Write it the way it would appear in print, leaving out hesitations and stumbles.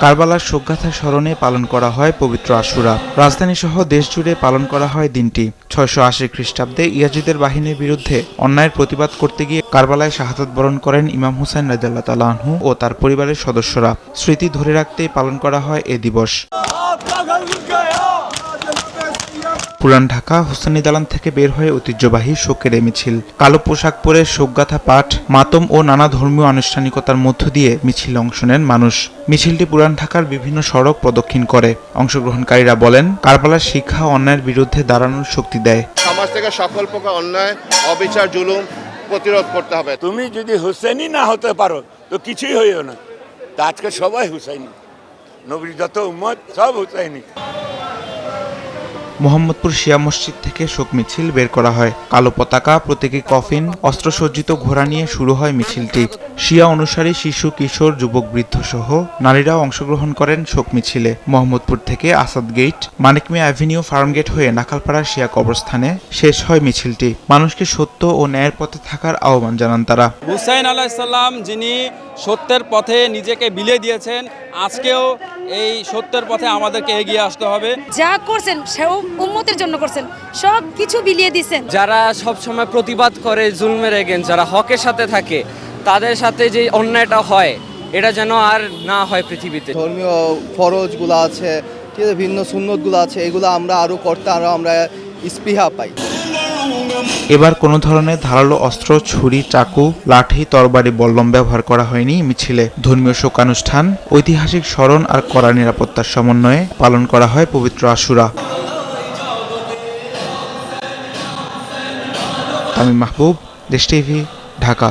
কারবালার শোকগাথা স্মরণে পালন করা হয় পবিত্র আশুরা। রাজধানীসহ দেশজুড়ে পালন করা হয় দিনটি। 680 খ্রিস্টাব্দে ইয়াজিদের বাহিনীর বিরুদ্ধে অন্যায়ের প্রতিবাদ করতে গিয়ে কারবালায় শাহাদাত বরণ করেন ইমাম হুসাইন রাদিয়াল্লাহু তাআলা আনহু ও তার পরিবারের সদস্যরা। স্মৃতি ধরে রাখতেই পালন করা হয় এ দিবস। পুরান ঢাকা হুসেনি দালান থেকে বের হয়ে ঐতিহ্যবাহী শোকের মিছিল। কালো পোশাক পরে শোকগাথা পাঠ, মাতম ও নানা ধর্মীয় আনুষ্ঠানিকতার মধ্য দিয়ে মিছিলে অংশ নেন মানুষ। মিছিলটি পুরান ঢাকার বিভিন্ন সড়ক প্রদক্ষিণ করে। অংশগ্রহণকারীরা বলেন, কারবালার শিক্ষা অন্যায়ের বিরুদ্ধে দাঁড়ানোর শক্তি দেয়। সমাজ থেকে সকল প্রকার অন্যায়, অবিচার, জুলুম প্রতিরোধ করতে হবে। তুমি যদি হুসেনি না হতে পারো তো কিছুই হইও না। তা আজকে সবাই হুসাইনি, নবীর যত উম্মত সব হুসাইনি। মোহাম্মদপুর শিয়া মসজিদ থেকে শোক মিছিল বের করা হয়। কালো পতাকা, প্রতীকী কফিন, অস্ত্রসজ্জিত ঘোড়া নিয়ে শুরু হয় মিছিলটি। শিয়া অনুসারী শিশু, কিশোর, যুবক, বৃদ্ধ সহ নারীরাও অংশগ্রহণ করেন শোক মিছিলে। মোহাম্মদপুর থেকে আসাদ গেট, মানিক মিয়া অ্যাভিনিউ, ফার্মগেট হয়ে নাখালপাড়া শিয়া কবরস্থানে শেষ হয় মিছিলটি। মানুষকে সত্য ও ন্যায়ের পথে থাকার আহ্বান জানান তারা। হুসাইন আলাইহিস সালাম যিনি সত্যের পথে নিজেকে বিলিয়ে দিয়েছেন, আজকেও এই সত্যের পথে আমাদেরকে এগিয়ে আসতে হবে। যা করছেন সেও উম্মতের জন্য করছেন, সব কিছু বিলিয়ে দিয়েছেন। যারা সব সময় প্রতিবাদ করে জুলমের এগেইনস্ট, যারা হকের সাথে থাকে, তাদের সাথে যে অন্যায়টা হয় এটা যেন আর না হয় পৃথিবীতে। ধর্মীয় ফরজগুলো আছে, ঠিক আছে, ভিন্ন সুন্নতগুলো আছে, এগুলো আমরা আরও করতে আমরা স্পৃহা পাই। এবার কোনো ধরনের ধারালো অস্ত্র, ছুরি, চাকু, লাঠি, তরবারি, বল্লম ব্যবহার করা হয়নি মিছিলে। ধর্মীয় শোকানুষ্ঠান, ঐতিহাসিক স্মরণ আর কড়া নিরাপত্তার সমন্বয়ে পালন করা হয় পবিত্র আশুরা। তামিম মাহবুব, দেশ টিভি, ঢাকা।